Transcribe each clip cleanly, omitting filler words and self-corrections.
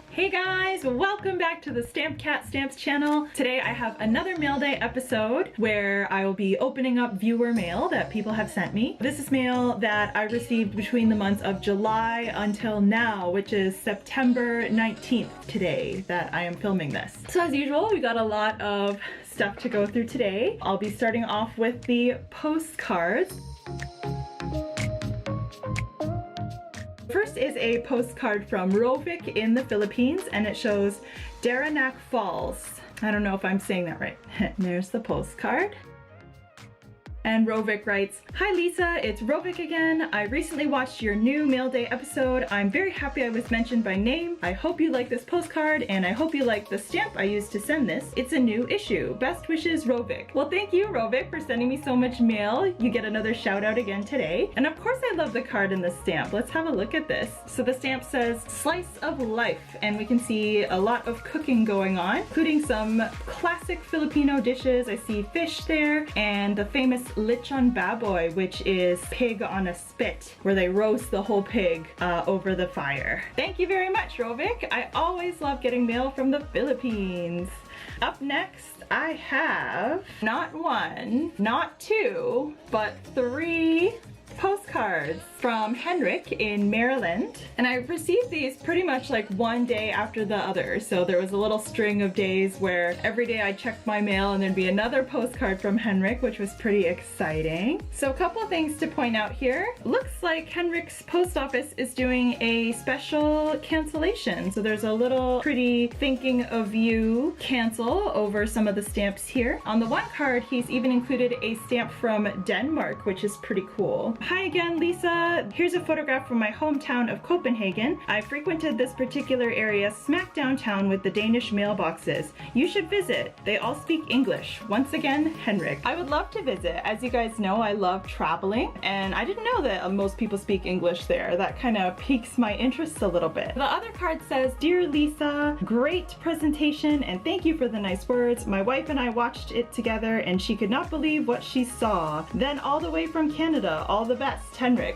Hey guys, welcome back to the Stampcat Stamps channel. Today I have another Mail Day episode where I will be opening up viewer mail that people have sent me. This is mail that I received between the months of July until now, which is September 19th today that I am filming this. So as usual, we got a lot of stuff to go through today. I'll be starting off with the postcards. First is a postcard from Rovic in the Philippines, and it shows Dananjay Falls. I don't know if I'm saying that right. There's the postcard. And Rovic writes, "Hi Lisa, it's Rovic again. I recently watched your new Mail Day episode. I'm very happy I was mentioned by name. I hope you like this postcard, and I hope you like the stamp I used to send this. It's a new issue. Best wishes, Rovic." Well, thank you, Rovic, for sending me so much mail. You get another shout out again today. And of course I love the card and the stamp. Let's have a look at this. So the stamp says, "Slice of Life," and we can see a lot of cooking going on, including some classic Filipino dishes. I see fish there, and the famous lechon baboy, which is pig on a spit, where they roast the whole pig over the fire. Thank you very much, Rovic. I always love getting mail from the Philippines. Up next, I have not one, not two, but three postcards from Henrick in Maryland. And I received these pretty much like one day after the other. So there was a little string of days where every day I checked my mail and there'd be another postcard from Henrick, which was pretty exciting. So a couple of things to point out here. Looks like Henrick's post office is doing a special cancellation. So there's a little pretty thinking of you cancel over some of the stamps here. On the one card, he's even included a stamp from Denmark, which is pretty cool. "Hi again, Lisa. Here's a photograph from my hometown of Copenhagen. I frequented this particular area smack downtown with the Danish mailboxes. You should visit. They all speak English. Once again, Henrick." I would love to visit. As you guys know, I love traveling, and I didn't know that most people speak English there. That kind of piques my interest a little bit. The other card says, "Dear Lisa, great presentation and thank you for the nice words. My wife and I watched it together and she could not believe what she saw. Then all the way from Canada, all the best, Henrick."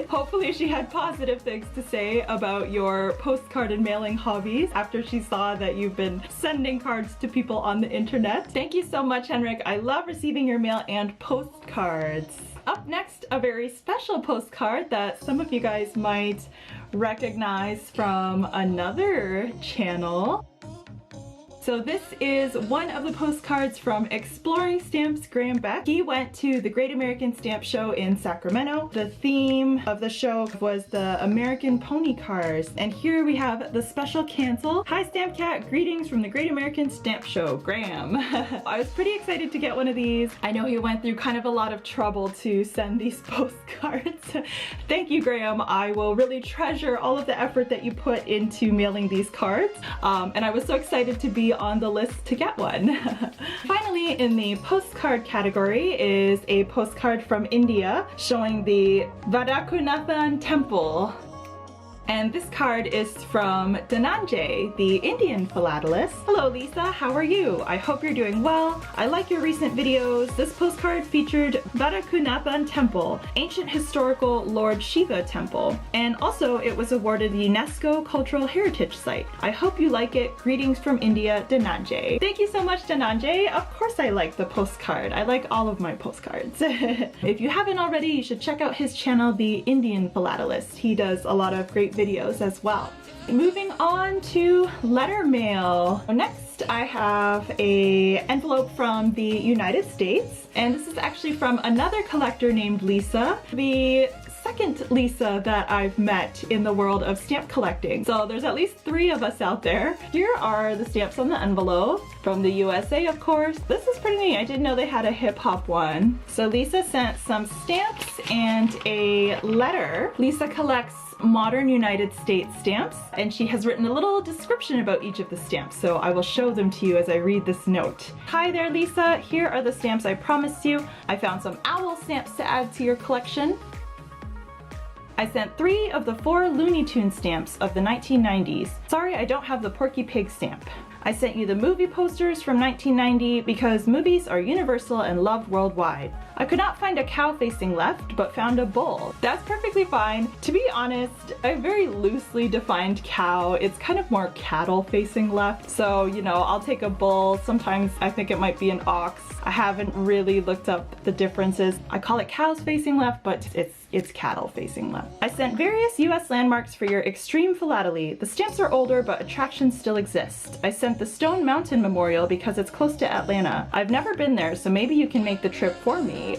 Hopefully she had positive things to say about your postcard and mailing hobbies after she saw that you've been sending cards to people on the internet. Thank you so much, Henrick. I love receiving your mail and postcards. Up next, a very special postcard that some of you guys might recognize from another channel. So this is one of the postcards from Exploring Stamps Graham Beck. He went to the Great American Stamp Show in Sacramento. The theme of the show was the American pony cars. And here we have the special cancel. "Hi Stampcat, greetings from the Great American Stamp Show, Graham." I was pretty excited to get one of these. I know he went through kind of a lot of trouble to send these postcards. Thank you, Graham. I will really treasure all of the effort that you put into mailing these cards. And I was so excited to be on the list to get one. Finally, in the postcard category is a postcard from India showing the Vadakunathan Temple. And this card is from Dananjay, the Indian Philatelist. "Hello Lisa, how are you? I hope you're doing well. I like your recent videos. This postcard featured Vadakunathan Temple, ancient historical Lord Shiva temple. And also it was awarded the UNESCO Cultural Heritage Site. I hope you like it. Greetings from India, Dananjay." Thank you so much, Dananjay. Of course I like the postcard. I like all of my postcards. If you haven't already, you should check out his channel, the Indian Philatelist. He does a lot of great videos as well. Moving on to letter mail. Next, I have a envelope from the United States, and this is actually from another collector named Lisa, the second Lisa that I've met in the world of stamp collecting. So there's at least three of us out there. Here are the stamps on the envelope from the USA, of course. This is pretty neat. I didn't know they had a hip hop one. So Lisa sent some stamps and a letter. Lisa collects modern United States stamps, and she has written a little description about each of the stamps, so I will show them to you as I read this note. "Hi there, Lisa. Here are the stamps I promised you. I found some owl stamps to add to your collection. I sent 3 of the 4 Looney Tunes stamps of the 1990s. Sorry I don't have the Porky Pig stamp. I sent you the movie posters from 1990 because movies are universal and loved worldwide. I could not find a cow facing left, but found a bull. That's perfectly fine. To be honest, I very loosely defined cow. It's kind of more cattle facing left. So, you know, I'll take a bull. Sometimes I think it might be an ox. I haven't really looked up the differences. I call it cows facing left, but it's cattle facing left. I sent various US landmarks for your extreme philately. The stamps are older, but attractions still exist. I sent the Stone Mountain Memorial because it's close to Atlanta. I've never been there, so maybe you can make the trip for me.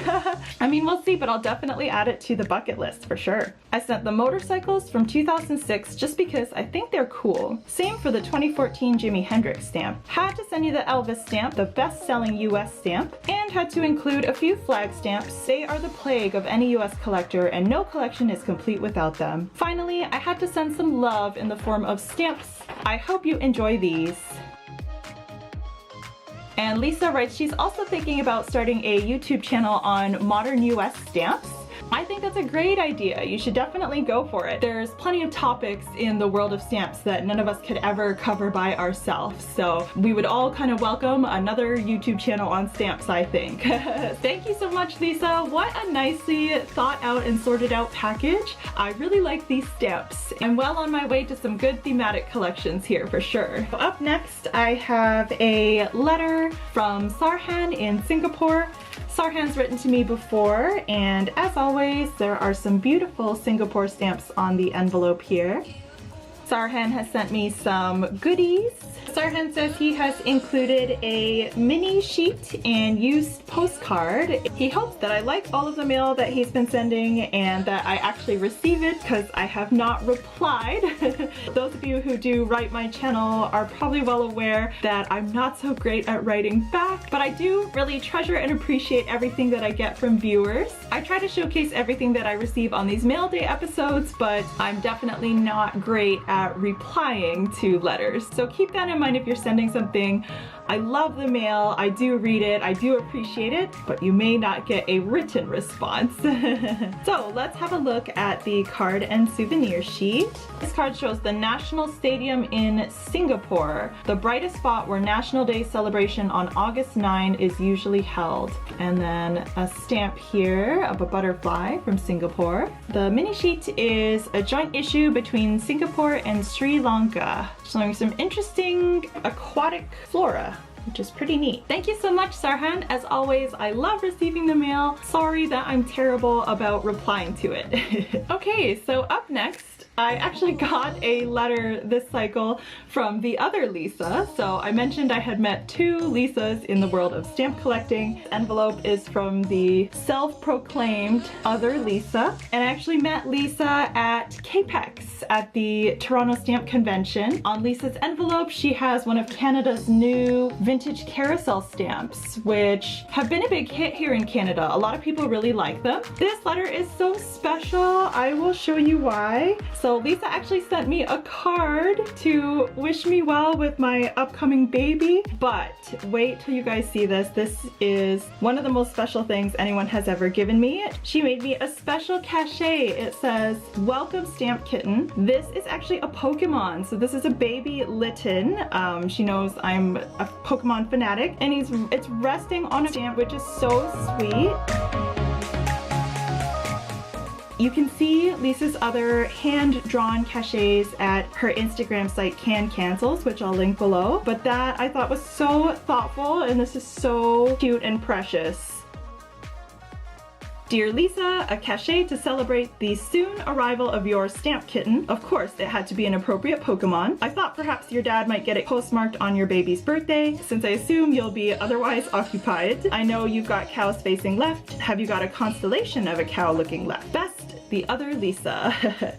I mean, we'll see, but I'll definitely add it to the bucket list for sure. I sent the motorcycles from 2006 just because I think they're cool. Same for the 2014 Jimi Hendrix stamp. Had to send you the Elvis stamp, the best-selling US stamp, and had to include a few flag stamps. They are the plague of any US collector, and no collection is complete without them. Finally, I had to send some love in the form of stamps. I hope you enjoy these. And Lisa writes she's also thinking about starting a YouTube channel on modern US stamps. I think that's a great idea. You should definitely go for it. There's plenty of topics in the world of stamps that none of us could ever cover by ourselves. So we would all kind of welcome another YouTube channel on stamps, I think. Thank you so much, Lisa. What a nicely thought out and sorted out package. I really like these stamps. I'm well on my way to some good thematic collections here for sure. Up next, I have a letter from Sarhan in Singapore. Sarhan's written to me before, and as always, there are some beautiful Singapore stamps on the envelope here. Sarhan has sent me some goodies. Sarhan says he has included a mini sheet and used postcard. He hopes that I like all of the mail that he's been sending and that I actually receive it because I have not replied. Those of you who do write my channel are probably well aware that I'm not so great at writing back, but I do really treasure and appreciate everything that I get from viewers. I try to showcase everything that I receive on these MailDay episodes, but I'm definitely not great at replying to letters. So keep that in mind if you're sending something. I love the mail, I do read it, I do appreciate it, but you may not get a written response. So let's have a look at the card and souvenir sheet. This card shows the National Stadium in Singapore, the brightest spot where National Day celebration on August 9 is usually held. And then a stamp here of a butterfly from Singapore. The mini sheet is a joint issue between Singapore and Sri Lanka, showing some interesting aquatic flora, which is pretty neat. Thank you so much, Sarhan. As always, I love receiving the mail. Sorry that I'm terrible about replying to it. Okay, so up next, I actually got a letter this cycle from the other Lisa. So I mentioned I had met two Lisas in the world of stamp collecting. The envelope is from the self-proclaimed other Lisa. And I actually met Lisa at Capex at the Toronto Stamp Convention. On Lisa's envelope, she has one of Canada's new vintage carousel stamps, which have been a big hit here in Canada. A lot of people really like them. This letter is so special. I will show you why. So Lisa actually sent me a card to wish me well with my upcoming baby, but wait till you guys see this. This is one of the most special things anyone has ever given me. She made me a special cachet. It says, "Welcome StampKitten." This is actually a Pokemon. So this is a baby Litten. She knows I'm a Pokemon fanatic, and it's resting on a stamp, which is so sweet. You can see Lisa's other hand-drawn cachets at her Instagram site Can Cancels, which I'll link below. But that I thought was so thoughtful, and this is so cute and precious. Dear Lisa, a cachet to celebrate the soon arrival of your StampKitten. Of course, it had to be an appropriate Pokemon. I thought perhaps your dad might get it postmarked on your baby's birthday, since I assume you'll be otherwise occupied. I know you've got cows facing left. Have you got a constellation of a cow looking left? Best, the other Lisa.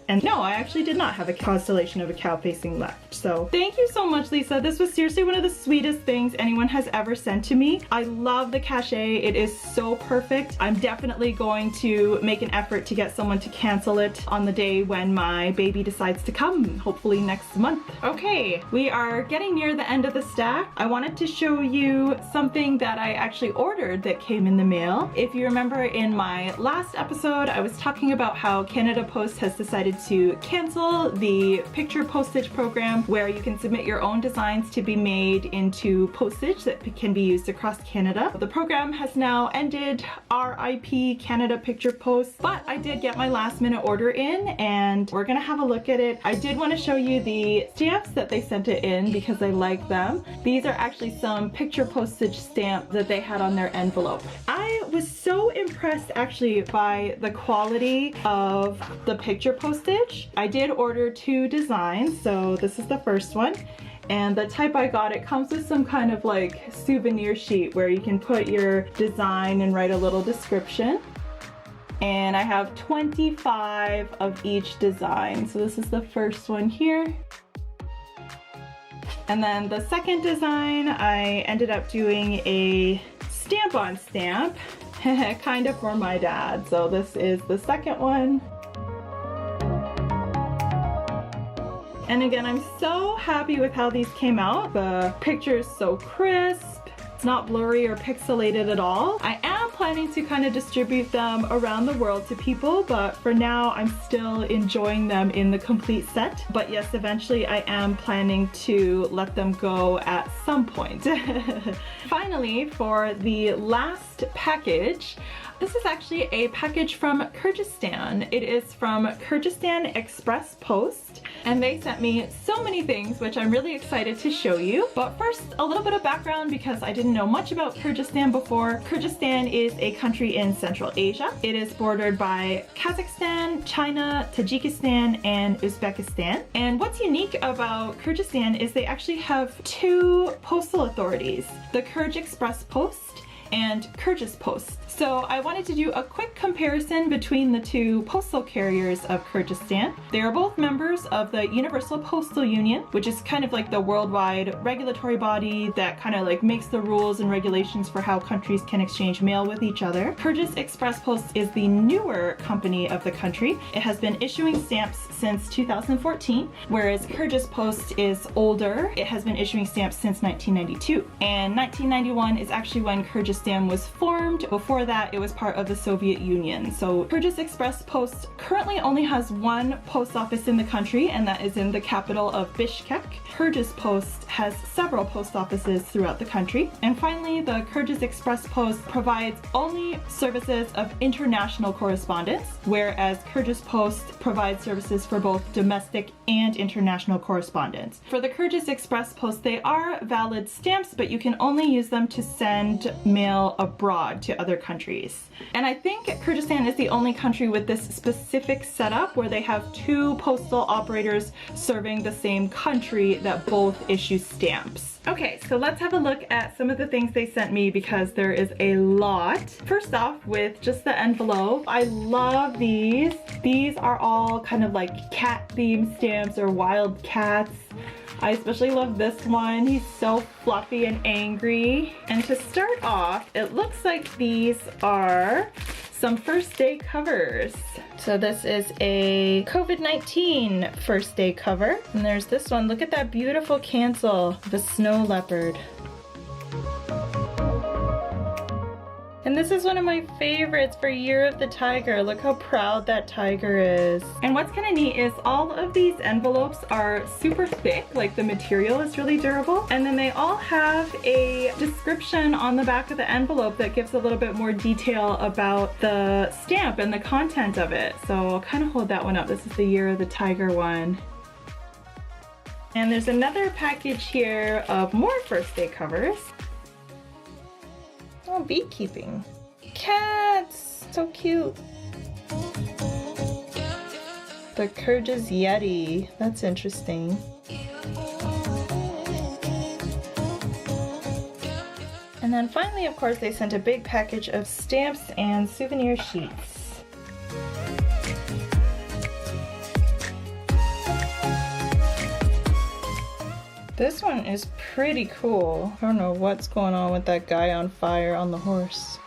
And no, I actually did not have a constellation of a cow facing left. So thank you so much, Lisa. This was seriously one of the sweetest things anyone has ever sent to me. I love the cachet. It is so perfect. I'm definitely going to make an effort to get someone to cancel it on the day when my baby decides to come, hopefully next month. Okay, we are getting near the end of the stack. I wanted to show you something that I actually ordered that came in the mail. If you remember in my last episode, I was talking about how Canada Post has decided to cancel the picture postage program where you can submit your own designs to be made into postage that can be used across Canada. The program has now ended, RIP Canada Picture Post, but I did get my last minute order in and we're gonna have a look at it. I did want to show you the stamps that they sent it in because I like them. These are actually some picture postage stamps that they had on their envelope. I was so impressed actually by the quality of the picture postage. I did order 2 designs, so this is the first one. And the type I got, it comes with some kind of like souvenir sheet where you can put your design and write a little description. And I have 25 of each design. So this is the first one here. And then the second design, I ended up doing a stamp on stamp, kind of for my dad. So this is the second one. And again, I'm so happy with how these came out. The picture is so crisp. It's not blurry or pixelated at all. I am planning to kind of distribute them around the world to people, but for now I'm still enjoying them in the complete set. But yes, eventually I am planning to let them go at some point. Finally, for the last package, this is actually a package from Kyrgyzstan. It is from Kyrgyzstan Express Post, and they sent me so many things which I'm really excited to show you. But first, a little bit of background because I didn't know much about Kyrgyzstan before. Kyrgyzstan is a country in Central Asia. It is bordered by Kazakhstan, China, Tajikistan, and Uzbekistan. And what's unique about Kyrgyzstan is they actually have 2 postal authorities, the Kyrgyz Express Post and Kyrgyz Post. So I wanted to do a quick comparison between the 2 postal carriers of Kyrgyzstan. They are both members of the Universal Postal Union, which is kind of like the worldwide regulatory body that kind of like makes the rules and regulations for how countries can exchange mail with each other. Kyrgyz Express Post is the newer company of the country. It has been issuing stamps since 2014, whereas Kyrgyz Post is older. It has been issuing stamps since 1992. And 1991 is actually when Kyrgyzstan was formed. Before that, it was part of the Soviet Union. So Kyrgyz Express Post currently only has 1 post office in the country, and that is in the capital of Bishkek. Kyrgyz Post has several post offices throughout the country. And finally, the Kyrgyz Express Post provides only services of international correspondence, whereas Kyrgyz Post provides services for both domestic and international correspondence. For the Kyrgyz Express Post, they are valid stamps, but you can only use them to send mail abroad to other countries. And I think Kyrgyzstan is the only country with this specific setup where they have 2 postal operators serving the same country that both issue stamps. Okay, so let's have a look at some of the things they sent me because there is a lot. First off, with just the envelope, I love these. These are all kind of like cat themed stamps or wild cats. I especially love this one. He's so fluffy and angry. And to start off, it looks like these are some first day covers. So this is a COVID-19 first day cover. And there's this one. Look at that beautiful cancel, the snow leopard. And this is one of my favorites for Year of the Tiger. Look how proud that tiger is. And what's kind of neat is all of these envelopes are super thick, like the material is really durable. And then they all have a description on the back of the envelope that gives a little bit more detail about the stamp and the content of it. So I'll kind of hold that one up. This is the Year of the Tiger one. And there's another package here of more first day covers. Oh, beekeeping. Cats! So cute. The Kyrgyz Yeti. That's interesting. And then finally, of course, they sent a big package of stamps and souvenir sheets. This one is pretty cool. I don't know what's going on with that guy on fire on the horse.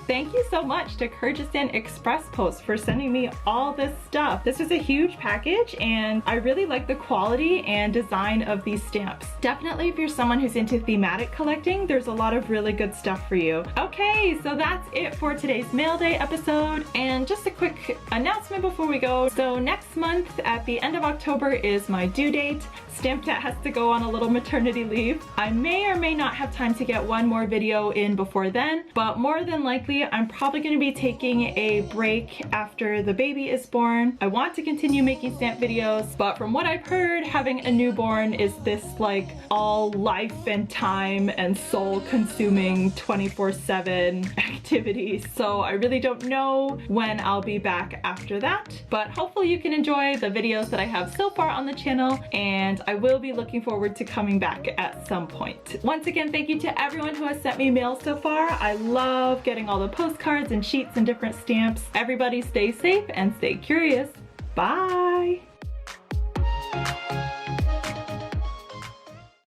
Thank you you so much to Kyrgyzstan Express Post for sending me all this stuff. This was a huge package and I really like the quality and design of these stamps. Definitely if you're someone who's into thematic collecting, there's a lot of really good stuff for you. Okay, so that's it for today's Mail Day episode, and just a quick announcement before we go. So next month at the end of October is my due date. Stampcat has to go on a little maternity leave. I may or may not have time to get one more video in before then, but more than likely I'm probably going to be taking a break after the baby is born. I want to continue making stamp videos, but from what I've heard, having a newborn is this like all life and time and soul consuming 24/7 activity. So I really don't know when I'll be back after that, but hopefully you can enjoy the videos that I have so far on the channel, and I will be looking forward to coming back at some point. Once again, thank you to everyone who has sent me mail so far. I love getting all the postcards and sheets and different stamps. Everybody stay safe and stay curious. Bye!